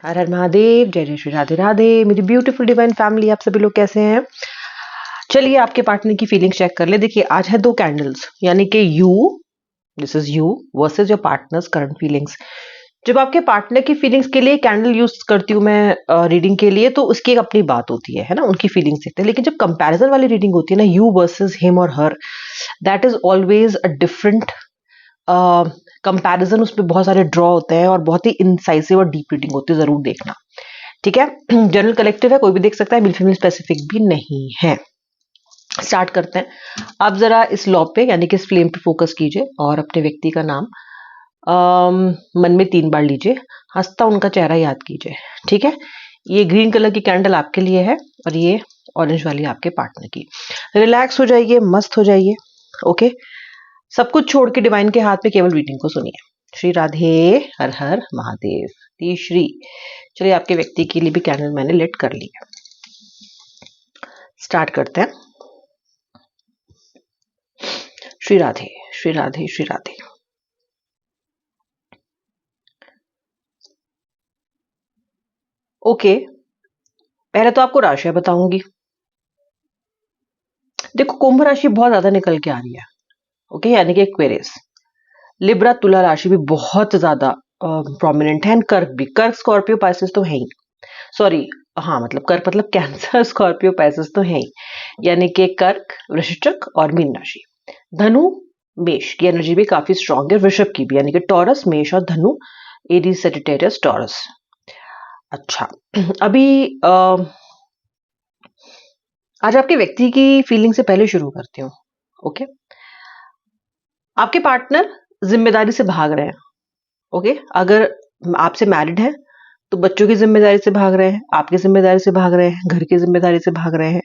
हर हर महादेव, जय जय श्री राधे राधे। मेरी ब्यूटीफुल डिवाइन फैमिली, आप सभी लोग कैसे हैं? चलिए आपके पार्टनर की फीलिंग्स चेक कर ले। देखिए आज है 2 कैंडल्स, यानी कि this is you versus your partners current feelings. जब आपके पार्टनर की फीलिंग्स के लिए कैंडल यूज करती हूँ मैं रीडिंग के लिए, तो उसकी एक अपनी बात होती है ना, उनकी फीलिंग्स देखते हैं। लेकिन जब कंपैरिजन वाली रीडिंग होती है ना, यू वर्सेस हिम और her, that is always a different comparison. उसमें बहुत सारे ड्रॉ होते हैं और बहुत ही इंसाइसिव और डीप रीडिंग होती है, जरूर देखना। ठीक है, जनरल कलेक्टिव है, कोई भी देख सकता है, मेल फीमेल स्पेसिफिक भी नहीं है। स्टार्ट करते हैं। आप जरा इस लॉ पे यानी कि इस फ्लेम पे फोकस कीजिए और अपने व्यक्ति का नाम मन में 3 बार लीजिए, हंसता उनका चेहरा याद कीजिए। ठीक है, ये ग्रीन कलर की कैंडल आपके लिए है और ये ऑरेंज वाली आपके पार्टनर की। रिलैक्स हो जाइए, मस्त हो जाइए। ओके, सब कुछ छोड़ के डिवाइन के हाथ में केवल रीडिंग को सुनिए। श्री राधे, हर हर महादेव, श्री। चलिए आपके व्यक्ति के लिए भी कैंडल मैंने लिट कर ली है। स्टार्ट करते हैं। श्री राधे, श्री राधे, श्री राधे। ओके, पहले तो आपको राशियां बताऊंगी। देखो, कुंभ राशि बहुत ज्यादा निकल के आ रही है। ओके, यानी कि एक्वेरियस, लिब्रा, तुला राशि भी बहुत ज्यादा प्रोमिनेंट है। एंड कर्क भी, कर्क स्कॉर्पियो पाइसेस तो है ही। सॉरी, हाँ मतलब कर्क मतलब कैंसर स्कॉर्पियो पाइसेस तो है ही, यानी कि कर्क, वृश्चिक और मीन राशि। धनु, मेष की एनर्जी भी काफी स्ट्रांग है, वृषभ की भी, यानी कि टॉरस, मेष और धनु, एरीज, सेजिटेरियस, टॉरस। अच्छा, अभी आज आपके व्यक्ति की फीलिंग से पहले शुरू करती हूँ। ओके, आपके पार्टनर जिम्मेदारी से भाग रहे हैं। ओके, अगर आपसे मैरिड है तो बच्चों की जिम्मेदारी से भाग रहे हैं, आपकी जिम्मेदारी से भाग रहे हैं, घर की जिम्मेदारी से भाग रहे हैं,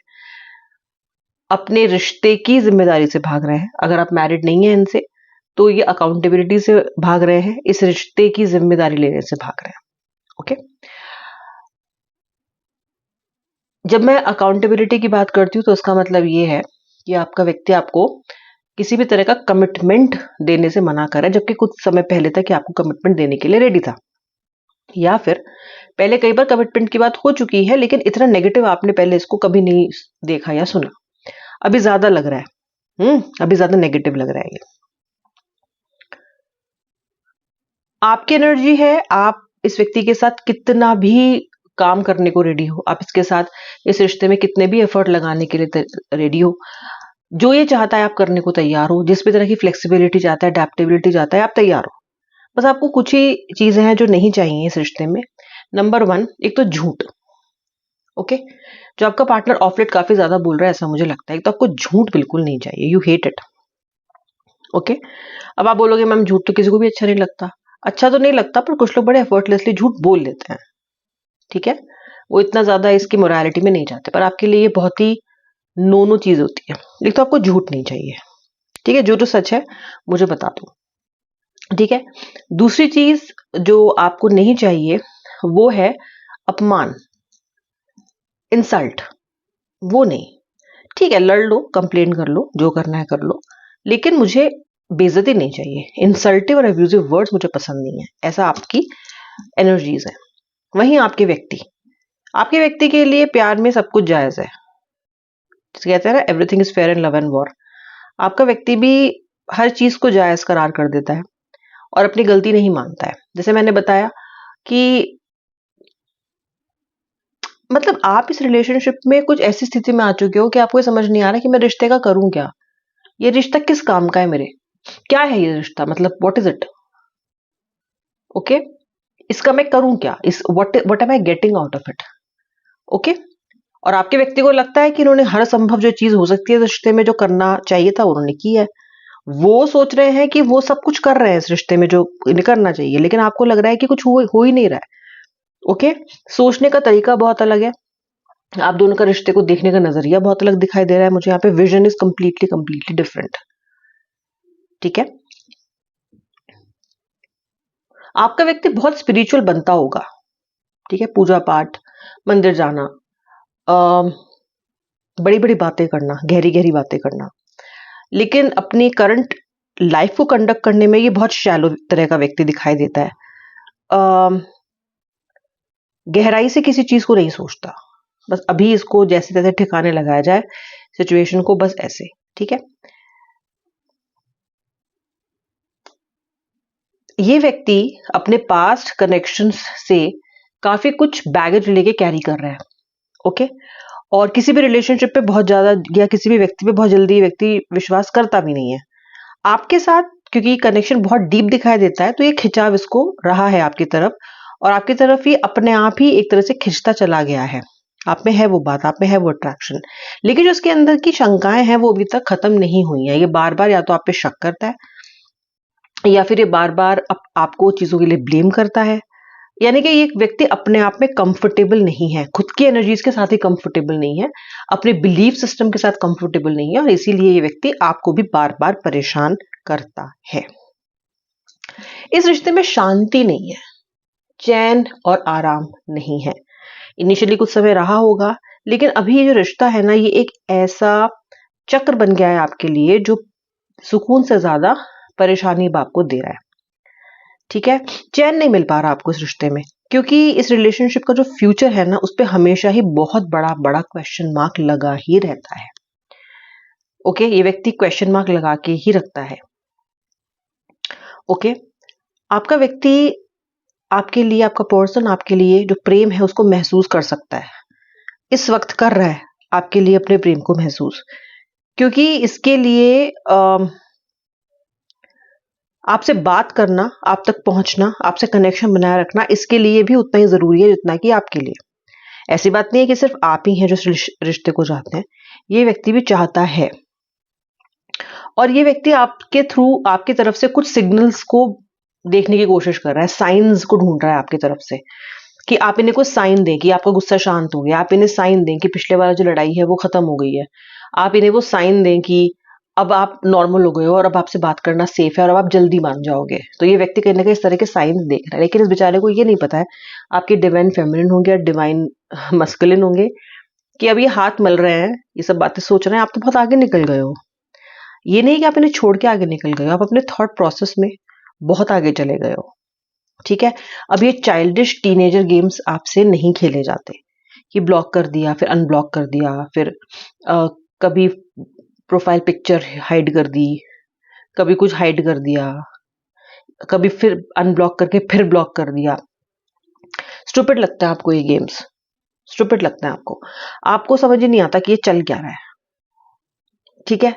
अपने रिश्ते की जिम्मेदारी से भाग रहे हैं। अगर आप मैरिड नहीं है इनसे तो ये अकाउंटेबिलिटी से भाग रहे हैं, इस रिश्ते की जिम्मेदारी लेने से भाग रहे हैं। ओके, जब मैं अकाउंटेबिलिटी की बात करती हूँ तो उसका मतलब ये है कि आपका व्यक्ति आपको किसी भी तरह का कमिटमेंट देने से मना कर रहा है, जबकि कुछ समय पहले तक आपको कमिटमेंट देने के लिए रेडी था। या फिर पहले कई बार कमिटमेंट की बात हो चुकी है, लेकिन इतना नेगेटिव आपने पहले इसको कभी नहीं देखा या सुना। अभी ज्यादा लग रहा है, अभी ज्यादा नेगेटिव लग रहा है ये। आपकी एनर्जी है, आप इस व्यक्ति के साथ कितना भी काम करने को रेडी हो, आप इसके साथ इस रिश्ते में कितने भी एफर्ट लगाने के लिए रेडी हो। जो ये चाहता है आप करने को तैयार हो, जिस भी तरह की फ्लेक्सिबिलिटी चाहता है, अडेप्टेबिलिटी चाहता है, आप तैयार हो। बस आपको कुछ ही चीजें हैं जो नहीं चाहिए इस रिश्ते में। नंबर 1, एक तो झूठ। ओके, जो आपका पार्टनर ऑफ लेट काफी ज्यादा बोल रहा है ऐसा मुझे लगता है, तो आपको झूठ बिल्कुल नहीं चाहिए, यू हेट इट। ओके, अब आप बोलोगे मैम झूठ तो किसी को भी अच्छा नहीं लगता। अच्छा तो नहीं लगता, पर कुछ लोग बड़े एफर्टलेसली झूठ बोल लेते हैं। ठीक है, वो इतना ज्यादा इसकी मोरालिटी में नहीं जाते, पर आपके लिए ये बहुत ही नो नो चीज होती है। एक तो आपको झूठ नहीं चाहिए। ठीक है, जो जो सच है मुझे बता दो। ठीक है, दूसरी चीज जो आपको नहीं चाहिए वो है अपमान, इंसल्ट, वो नहीं। ठीक है, लड़ लो, कंप्लेन कर लो, जो करना है कर लो, लेकिन मुझे बेइज्जती नहीं चाहिए। इंसल्टिव और अब्यूजिव वर्ड्स मुझे पसंद नहीं है। ऐसा आपकी एनर्जीज है। वहीं आपके व्यक्ति के लिए प्यार में सब कुछ जायज है। जिसे कहते हैं ना, everything is fair in love and war. आपका व्यक्ति भी हर चीज को जायज करार कर देता है और अपनी गलती नहीं मानता है। जैसे मैंने बताया कि मतलब आप इस रिलेशनशिप में कुछ ऐसी स्थिति में आ चुके हो कि आपको ये समझ नहीं आ रहा कि मैं रिश्ते का करूं क्या, ये रिश्ता किस काम का है मेरे, क्या है ये रिश्ता, मतलब व्हाट इज इट। ओके, इसका मैं करूं क्या, इस what am I getting out of it. Okay, और आपके व्यक्ति को लगता है कि इन्होंने हर संभव जो चीज हो सकती है रिश्ते में, जो करना चाहिए था उन्होंने की है। वो सोच रहे हैं कि वो सब कुछ कर रहे हैं इस रिश्ते में जो इन्हें करना चाहिए, लेकिन आपको लग रहा है कि कुछ हो ही नहीं रहा है। ओके, सोचने का तरीका बहुत अलग है, आप दोनों का रिश्ते को देखने का नजरिया बहुत अलग दिखाई दे रहा है मुझे। यहाँ पे vision is completely completely different. ठीक है, आपका व्यक्ति बहुत स्पिरिचुअल बनता होगा। ठीक है, पूजा पाठ, मंदिर जाना, बड़ी बड़ी बातें करना, गहरी गहरी बातें करना, लेकिन अपनी करंट लाइफ को कंडक्ट करने में ये बहुत शैलो तरह का व्यक्ति दिखाई देता है। गहराई से किसी चीज को नहीं सोचता, बस अभी इसको जैसे तैसे ठिकाने लगाया जाए सिचुएशन को, बस ऐसे। ठीक है, ये व्यक्ति अपने पास्ट कनेक्शंस से काफी कुछ बैगेज लेके कैरी कर रहा है। ओके, और किसी भी रिलेशनशिप पे बहुत ज्यादा या किसी भी व्यक्ति पे बहुत जल्दी व्यक्ति विश्वास करता भी नहीं है आपके साथ, क्योंकि कनेक्शन बहुत डीप दिखाई देता है, तो ये खिंचाव इसको रहा है आपकी तरफ, और आपकी तरफ ही अपने आप ही एक तरह से खिंचता चला गया है। आप में है वो बात, आप में है वो अट्रैक्शन, लेकिन जो उसके अंदर की शंकाएं हैं वो अभी तक खत्म नहीं हुई हैं। ये बार बार या तो आप पे शक करता है, या फिर ये बार बार आपको चीजों के लिए ब्लेम करता है। यानी कि ये व्यक्ति अपने आप में कंफर्टेबल नहीं है, खुद की एनर्जीज के साथ ही कंफर्टेबल नहीं है, अपने बिलीफ सिस्टम के साथ कंफर्टेबल नहीं है, और इसीलिए ये व्यक्ति आपको भी बार बार परेशान करता है। इस रिश्ते में शांति नहीं है, चैन और आराम नहीं है। इनिशियली कुछ समय रहा होगा, लेकिन अभी ये जो रिश्ता है ना, ये एक ऐसा चक्र बन गया है आपके लिए जो सुकून से ज्यादा परेशानी आपको दे रहा है। ठीक है, चैन नहीं मिल पा रहा आपको इस रिश्ते में, क्योंकि इस रिलेशनशिप का जो फ्यूचर है ना, उस पर हमेशा ही बहुत बड़ा बड़ा क्वेश्चन मार्क लगा ही रहता है। ओके, ये व्यक्ति क्वेश्चन मार्क लगा के ही रखता है। ओके, आपका व्यक्ति आपके लिए, आपका पर्सन आपके लिए जो प्रेम है उसको महसूस कर सकता है, इस वक्त कर रहा है आपके लिए अपने प्रेम को महसूस, क्योंकि इसके लिए आपसे बात करना, आप तक पहुंचना, आपसे कनेक्शन बनाए रखना, इसके लिए भी उतना ही जरूरी है जितना कि आपके लिए। ऐसी बात नहीं है कि सिर्फ आप ही हैं जो रिश्ते को चाहते हैं, ये व्यक्ति भी चाहता है, और ये व्यक्ति आपके थ्रू, आपकी तरफ से कुछ सिग्नल्स को देखने की कोशिश कर रहा है, साइंस को ढूंढ रहा है आपकी तरफ से, कि आप इन्हें कुछ साइन दें कि आपका गुस्सा शांत हो गया, आप इन्हें साइन दें कि पिछले वाला जो लड़ाई है वो खत्म हो गई है, आप इन्हें वो साइन दें कि अब आप नॉर्मल हो गए हो और अब आपसे बात करना सेफ है और अब आप जल्दी मान जाओगे। तो ये व्यक्ति कहीं ना कहीं इस तरह के साइन देख रहा है, लेकिन इस बेचारे को ये नहीं पता है आपके डिवाइन फेमिनिन होंगे या डिवाइन मस्कुलिन होंगे, कि अब ये हाथ मल रहे हैं, ये सब बातें सोच रहे हैं, आप तो बहुत आगे निकल गए हो। ये नहीं कि आप इन्हें छोड़ के आगे निकल गए हो, आप अपने थॉट प्रोसेस में बहुत आगे चले गए हो। ठीक है, अब ये चाइल्डिश टीनेजर गेम्स आपसे नहीं खेले जाते कि ब्लॉक कर दिया, फिर अनब्लॉक कर दिया, फिर कभी प्रोफाइल पिक्चर हाइड कर दी, कभी कुछ हाइड कर दिया, कभी फिर अनब्लॉक करके फिर ब्लॉक कर दिया। स्टूपिड लगता है आपको ये गेम्स, स्टूपिड लगता है आपको, आपको समझ ही नहीं आता कि ये चल क्या रहा है। ठीक है,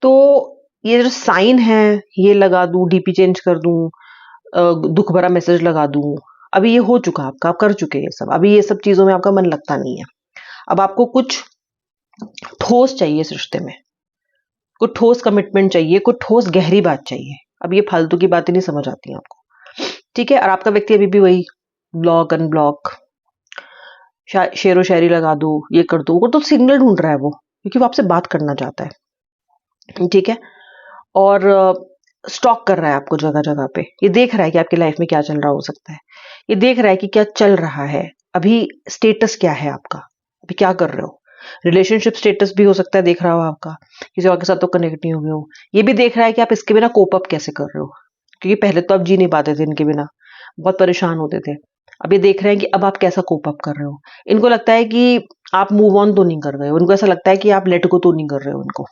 तो ये जो साइन है, ये लगा दूं, डीपी चेंज कर दूं, दुख भरा मैसेज लगा दूं, अभी ये हो चुका आपका, आप कर चुके ये सब, अभी ये सब चीजों में आपका मन लगता नहीं है। अब आपको कुछ ठोस चाहिए इस रिश्ते में, कुछ ठोस कमिटमेंट चाहिए, कुछ ठोस गहरी बात चाहिए। अब ये फालतू की बातें नहीं समझ आती हैं आपको। ठीक है, और आपका व्यक्ति अभी भी वही ब्लॉक अनब्लॉक, शेरो शायरी लगा दो, ये कर दो, वो तो सिग्नल ढूंढ रहा है वो, क्योंकि वो आपसे बात करना चाहता है। ठीक है, और स्टॉक कर रहा है आपको जगह जगह पे, ये देख रहा है कि आपकी लाइफ में क्या चल रहा हो सकता है, ये देख रहा है कि क्या चल रहा है, अभी स्टेटस क्या है आपका, अभी क्या कर रहे हो। रिलेशनशिप स्टेटस भी हो सकता है देख रहा हो आपका, किसी और के साथ तो कनेक्ट नहीं हो गए हो। ये भी देख रहा है कि आप इसके बिना कोप अप कैसे कर रहे हो, क्योंकि पहले तो आप जी नहीं पाते थे इनके बिना, बहुत परेशान होते थे। अब ये देख रहे हैं कि अब आप कैसा कोप अप कर रहे हो। इनको लगता है कि आप मूव ऑन तो नहीं कर रहे हो, इनको ऐसा लगता है कि आप लेट गो तो नहीं कर रहे हो इनको।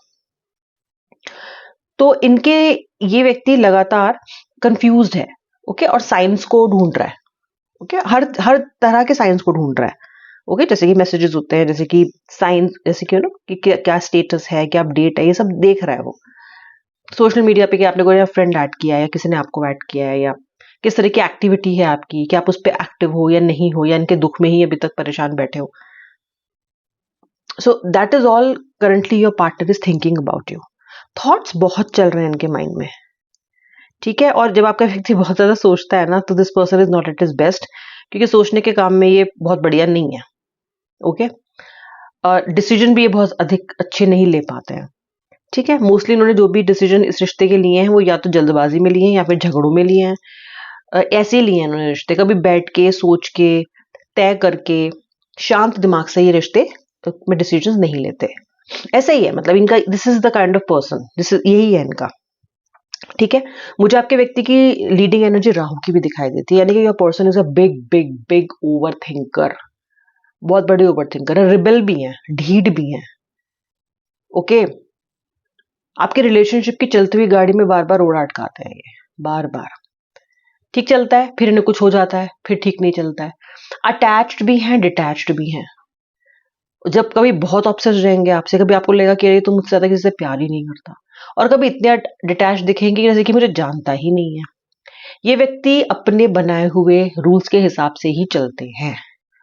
तो इनके, ये व्यक्ति लगातार कंफ्यूज्ड है। ओके, और साइंस को ढूंढ रहा है। ओके, हर तरह के साइंस को ढूंढ रहा है। ओके, जैसे कि मैसेजेस होते हैं, जैसे कि साइंस, जैसे कि कि क्या स्टेटस है, क्या अपडेट है, ये सब देख रहा है वो। सोशल मीडिया पे कि आपने कोई फ्रेंड ऐड किया है या किसी ने आपको ऐड किया है, या किस तरह की एक्टिविटी है आपकी, कि आप उस पर एक्टिव हो या नहीं हो, या इनके दुख में ही अभी तक परेशान बैठे हो। So that is all currently your partner is thinking about you. Thoughts बहुत चल रहे हैं इनके माइंड में। ठीक है, और जब आपका व्यक्ति बहुत ज्यादा सोचता है ना, तो this person is not at is best, क्योंकि सोचने के काम में ये बहुत बढ़िया नहीं है। ओके, डिसीजन भी ये बहुत अधिक अच्छे नहीं ले पाते हैं। ठीक है, मोस्टली इन्होंने जो भी डिसीजन इस रिश्ते के लिए हैं वो या तो जल्दबाजी में लिए हैं या फिर झगड़ों में लिए हैं। ऐसे ही लिए हैं इन्होंने रिश्ते, कभी बैठ के सोच के तय करके शांत दिमाग से ये रिश्ते में डिसीजन नहीं लेते। ऐसा ही है, मतलब इनका, this is the kind of person, this is, यही है इनका। ठीक है। मुझे आपके व्यक्ति की लीडिंग एनर्जी राहु की भी दिखाई देती है, यानी कि your person is a big big big over thinker, बहुत बड़े ओवर थिंकर है, रिबेल भी है, ढीठ भी है। ओके, आपके रिलेशनशिप की चलती हुई गाड़ी में बार बार रोड़ा अटकाते हैं ये, बार बार। ठीक चलता है, फिर इन्हें कुछ हो जाता है, फिर ठीक नहीं चलता है। अटैच्ड भी हैं, डिटैच्ड भी हैं। जब कभी बहुत ऑब्सेस्ड रहेंगे आपसे, कभी आपको लगेगा कि अरे तुम मुझसे ज्यादा किसी से प्यार ही नहीं करता, और कभी इतने डिटैच दिखेंगे जैसे कि मुझे जानता ही नहीं है। ये व्यक्ति अपने बनाए हुए रूल्स के हिसाब से ही चलते हैं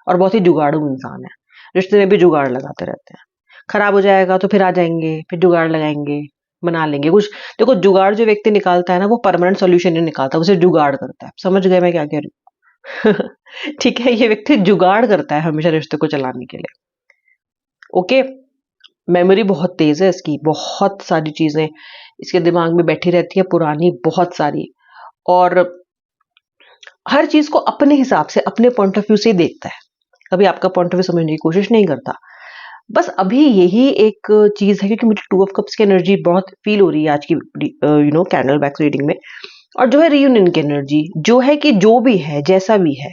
और बहुत ही जुगाड़ू इंसान है। रिश्ते में भी जुगाड़ लगाते रहते हैं। खराब हो जाएगा तो फिर आ जाएंगे, फिर जुगाड़ लगाएंगे, बना लेंगे कुछ। देखो, जुगाड़ जो व्यक्ति निकालता है ना, वो परमानेंट सॉल्यूशन नहीं निकालता, उसे जुगाड़ करता है। समझ गए मैं क्या कह रही हूँ? ठीक है, ये व्यक्ति जुगाड़ करता है हमेशा रिश्ते को चलाने के लिए। ओके, मेमोरी बहुत तेज है इसकी, बहुत सारी चीजें इसके दिमाग में बैठी रहती है, पुरानी बहुत सारी, और हर चीज को अपने हिसाब से, अपने पॉइंट ऑफ व्यू से ही देखता है। कभी आपका पॉइंट ऑफ व्यू समझने की कोशिश नहीं करता। बस अभी यही एक चीज है, क्योंकि मुझे टू ऑफ कप्स की एनर्जी बहुत फील हो रही है आज की कैंडल बैक्स रीडिंग में। और जो है रियूनियन की एनर्जी, जो है कि जो भी है, जैसा भी है,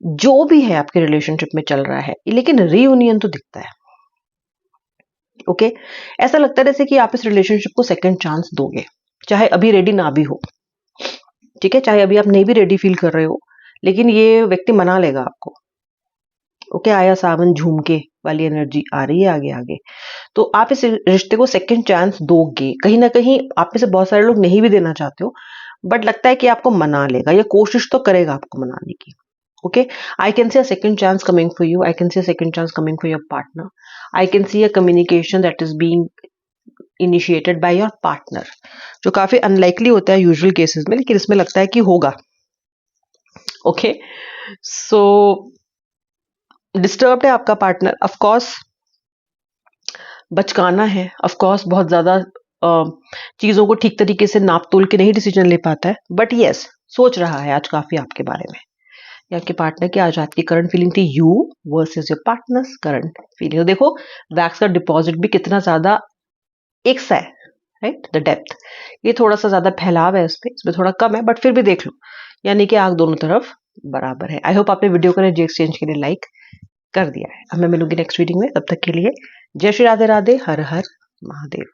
जो भी है आपके रिलेशनशिप में चल रहा है, लेकिन रियूनियन तो दिखता है। ओके, ऐसा लगता है जैसे कि आप इस रिलेशनशिप को सेकंड चांस दोगे, चाहे अभी रेडी ना भी हो। ठीक है, चाहे अभी आप नहीं भी रेडी फील कर रहे हो, लेकिन ये व्यक्ति मना लेगा आपको। ओके, आया सावन झूमके वाली एनर्जी आ रही है आगे आगे। तो आप इस रिश्ते को सेकंड चांस दोगे। कहीं ना कहीं आप में से बहुत सारे लोग नहीं भी देना चाहते हो, बट लगता है कि आपको मना लेगा, या कोशिश तो करेगा आपको मनाने की। Okay, I can see a second chance coming for you. I can see a second chance coming for your partner. I can see a communication that is being initiated by your partner, जो काफी unlikely होता है usual cases में, लेकिन इसमें लगता है कि होगा। ओके, सो डिस्टर्ब्ड है आपका पार्टनर, ऑफ कोर्स बचकाना है, ऑफ कोर्स बहुत ज्यादा चीजों को ठीक तरीके से नाप तोल के नहीं डिसीजन ले पाता है, बट यस, सोच रहा है आज काफी आपके बारे में, या आपके पार्टनर की। आज आपकी करंट फीलिंग थी you versus your partners current feeling. तो देखो, वैक्स का डिपॉजिट भी कितना ज्यादा एक सा है, राइट, द डेप्थ। ये थोड़ा सा ज्यादा फैलाव है इसमें थोड़ा कम है, बट फिर भी देख लो, यानी कि आग दोनों तरफ बराबर है। आई होप आपने वीडियो को एनर्जी एक्सचेंज के लिए लाइक कर दिया है। अब मैं मिलूंगी नेक्स्ट रीडिंग में, तब तक के लिए जय श्री राधे राधे, हर हर महादेव।